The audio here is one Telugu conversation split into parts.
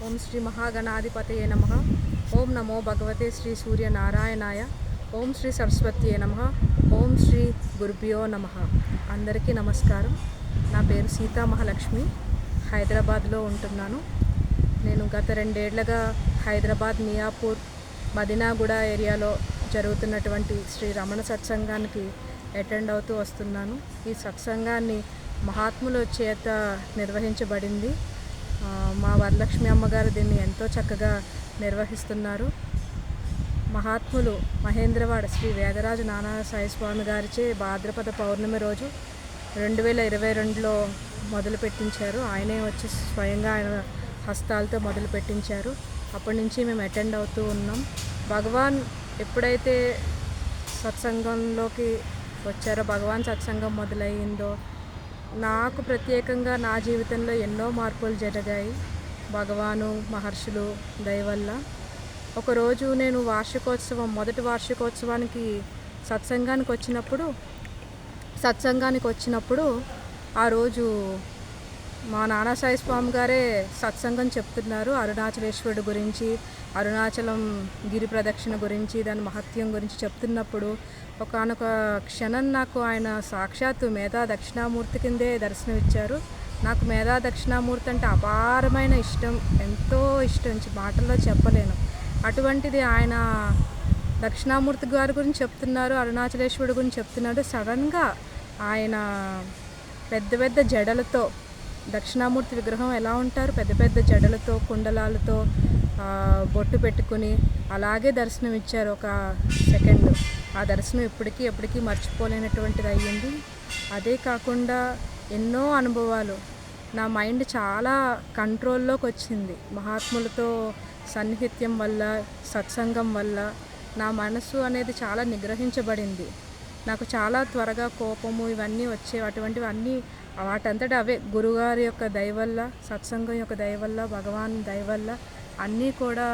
ఓం శ్రీ మహాగణాధిపతయే నమః. ఓం నమో భగవతే శ్రీ సూర్యనారాయణాయ. ఓం శ్రీ సరస్వత్యే నమః. ఓం శ్రీ గురుభ్యో నమః. అందరికీ నమస్కారం. నా పేరు సీతా మహాలక్ష్మి. హైదరాబాద్లో ఉంటున్నాను. నేను గత 2 ఏళ్లుగా హైదరాబాద్ మియాపూర్ మదీనాగూడ ఏరియాలో జరుగుతున్నటువంటి శ్రీ రమణ సత్సంగానికి అటెండ్ అవుతూ వస్తున్నాను. ఈ సత్సంగాన్ని మహాత్ముల చేత నిర్వహించబడింది. మా వరలక్ష్మి అమ్మగారు దీన్ని ఎంతో చక్కగా నిర్వహిస్తున్నారు. మహాత్ములు మహేంద్రవాడ శ్రీ వేదరాజ నానా సాయి స్వామి గారిచే భాద్రపద పౌర్ణమి రోజు 2022లో మొదలు పెట్టించారు. ఆయనే వచ్చి స్వయంగా ఆయన హస్తాలతో మొదలు పెట్టించారు. అప్పటి నుంచి మేము అటెండ్ అవుతూ ఉన్నాం. భగవాన్ ఎప్పుడైతే సత్సంగంలోకి వచ్చారో, భగవాన్ సత్సంగం మొదలయ్యిందో, నాకు ప్రత్యేకంగా నా జీవితంలో ఎన్నో మార్పులు జరిగాయి. భగవాను మహర్షులు దయ వల్ల. ఒకరోజు నేను మొదటి వార్షికోత్సవానికి సత్సంగానికి వచ్చినప్పుడు ఆ రోజు మా నానాసాయి స్వామి గారే సత్సంగం చెప్తున్నారు. అరుణాచలేశ్వరుడు గురించి, అరుణాచలం గిరి ప్రదక్షిణ గురించి, దాని మహత్యం గురించి చెప్తున్నప్పుడు ఒకానొక క్షణం నాకు ఆయన సాక్షాత్తు మేధా దక్షిణామూర్తి కిందే దర్శనమిచ్చారు. నాకు మేధా దక్షిణామూర్తి అంటే అపారమైన ఇష్టం, ఎంతో ఇష్టం, మాటల్లో చెప్పలేను. అటువంటిది ఆయన దక్షిణామూర్తి గారి గురించి చెప్తున్నారు, అరుణాచలేశ్వరుడు గురించి చెప్తున్నారు. సడన్గా ఆయన పెద్ద పెద్ద జడలతో, దక్షిణామూర్తి విగ్రహం ఎలా ఉంటారు, పెద్ద పెద్ద జడలతో, కుండలాలతో బొట్టు పెట్టుకుని అలాగే దర్శనం ఇచ్చారు. ఒక సెకండ్ ఆ దర్శనం ఎప్పటికీ మర్చిపోలేనటువంటిది అయ్యింది. అదే కాకుండా ఎన్నో అనుభవాలు. నా మైండ్ చాలా కంట్రోల్లోకి వచ్చింది. మహాత్ములతో సన్నిహిత్యం వల్ల, సత్సంగం వల్ల నా మనసు అనేది చాలా నిగ్రహించబడింది. నాకు చాలా త్వరగా కోపము ఇవన్నీ వచ్చేవి. అటువంటివన్నీ వాటంతటా అవే గురుగారి యొక్క దయ వల్ల, సత్సంగం యొక్క దయ వల్ల, భగవాన్ దయ వల్ల అన్నీ కూడా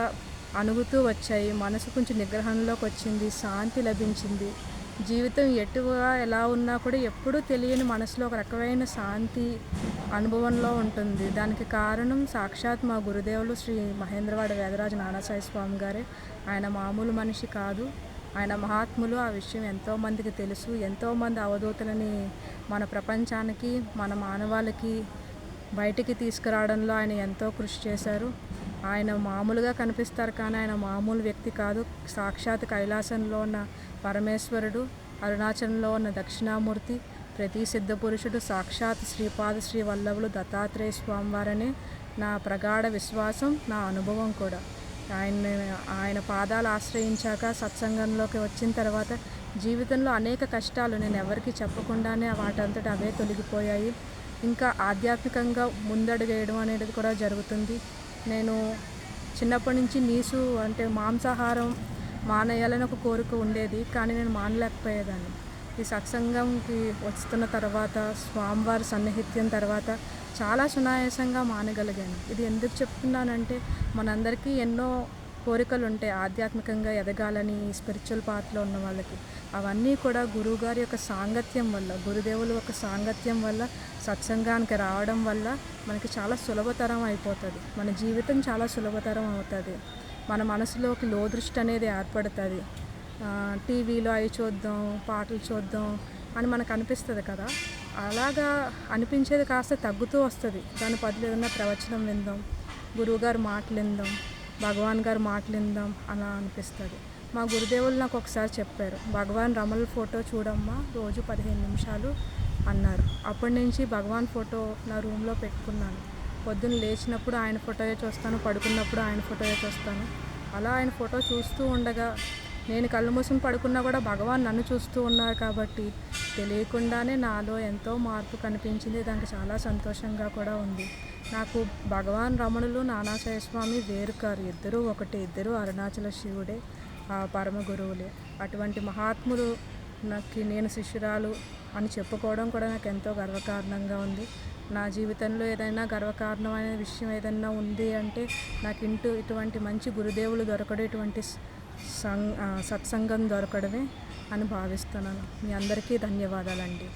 అణుగుతూ వచ్చాయి. మనసు కొంచెం నిగ్రహంలోకి వచ్చింది, శాంతి లభించింది. జీవితం ఎటుగా ఎలా ఉన్నా కూడా ఎప్పుడూ తెలియని మనసులో ఒక రకమైన శాంతి అనుభవంలో ఉంటుంది. దానికి కారణం సాక్షాత్ మా గురుదేవులు శ్రీ మహేంద్రవాడ వేదరాజ నానాసాయి స్వామి గారే. ఆయన మామూలు మనిషి కాదు, ఆయన మహాత్ములు. ఆ విషయం ఎంతోమందికి తెలుసు. ఎంతోమంది అవధూతలని మన ప్రపంచానికి, మన మానవాళికి బయటికి తీసుకురావడంలో ఆయన ఎంతో కృషి చేశారు. ఆయన మామూలుగా కనిపిస్తారు కానీ ఆయన మామూలు వ్యక్తి కాదు. సాక్షాత్ కైలాసంలో ఉన్న పరమేశ్వరుడు, అరుణాచలంలో ఉన్న దక్షిణామూర్తి, ప్రతి సిద్ధ పురుషుడు సాక్షాత్ శ్రీపాద శ్రీ వల్లభులు దత్తాత్రేయ స్వామివారనే నా ప్రగాఢ విశ్వాసం, నా అనుభవం కూడా. ఆయన పాదాలు ఆశ్రయించాక, సత్సంగంలోకి వచ్చిన తర్వాత జీవితంలో అనేక కష్టాలు నేను ఎవరికి చెప్పకుండానే వాటంతటా అవే తొలగిపోయాయి. ఇంకా ఆధ్యాత్మికంగా ముందడుగు వేయడం అనేది కూడా జరుగుతుంది. నేను చిన్నప్పటి నుంచి నీసు అంటే మాంసాహారం మానేయాలని ఒక కోరిక ఉండేది, కానీ నేను మానలేకపోయేదాన్ని. ఈ సత్సంగంకి వస్తున్న తర్వాత, స్వామివారి సన్నిహిత్యం తర్వాత చాలా సునాయాసంగా మానగలిగాను. ఇది ఎందుకు చెప్తున్నానంటే, మనందరికీ ఎన్నో కోరికలు ఉంటాయి ఆధ్యాత్మికంగా ఎదగాలని, స్పిరిచువల్ పాత్లో ఉన్న వాళ్ళకి. అవన్నీ కూడా గురువుగారి యొక్క సాంగత్యం వల్ల, గురుదేవుల యొక్క సాంగత్యం వల్ల, సత్సంగానికి రావడం వల్ల మనకి చాలా సులభతరం అయిపోతుంది. మన జీవితం చాలా సులభతరం అవుతుంది. మన మనసులోకి లోదృష్టి అనేది ఏర్పడుతుంది. టీవీలో అవి చూద్దాం, పాటలు చూద్దాం అని మనకు అనిపిస్తుంది కదా. అలాగా అనిపించేది కాస్త తగ్గుతూ వస్తుంది. దాని బదులు ఏదైనా ప్రవచనం విందాం, గురువుగారు మాటలు విందాం, భగవాన్ గారు మాటలు విందాం అలా అనిపిస్తుంది. మా గురుదేవులు నాకు ఒకసారి చెప్పారు, భగవాన్ రమణ ఫోటో చూడమ్మా, రోజు 15 నిమిషాలు అన్నారు. అప్పటి నుంచి భగవాన్ ఫోటో నా రూమ్లో పెట్టుకున్నాను. పొద్దున్న లేచినప్పుడు ఆయన ఫోటోయే చూస్తాను, పడుకున్నప్పుడు ఆయన ఫోటోయే చూస్తాను. అలా ఆయన ఫోటో చూస్తూ ఉండగా, నేను కళ్ళు మూసుకుని పడుకున్నా కూడా భగవాన్ నన్ను చూస్తూ ఉన్నారు కాబట్టి తెలియకుండానే నాలో ఎంతో మార్పు కనిపించింది. దానికి చాలా సంతోషంగా కూడా ఉంది. నాకు భగవాన్ రమణులు, నానాసాయి స్వామి వేరు కారు, ఇద్దరూ ఒకటే, ఇద్దరూ అరుణాచల శివుడే, పరమ గురువులే. అటువంటి మహాత్ములు నాకు నేను శిష్యురాలు అని చెప్పుకోవడం కూడా నాకు ఎంతో గర్వకారణంగా ఉంది. నా జీవితంలో ఏదైనా గర్వకారణమైన విషయం ఏదైనా ఉంది అంటే నాకు ఇటువంటి మంచి గురుదేవులు దొరకడం, ఇటువంటి సత్సంగం దొరకడమే అని భావిస్తున్నాను. మీ అందరికీ ధన్యవాదాలండి.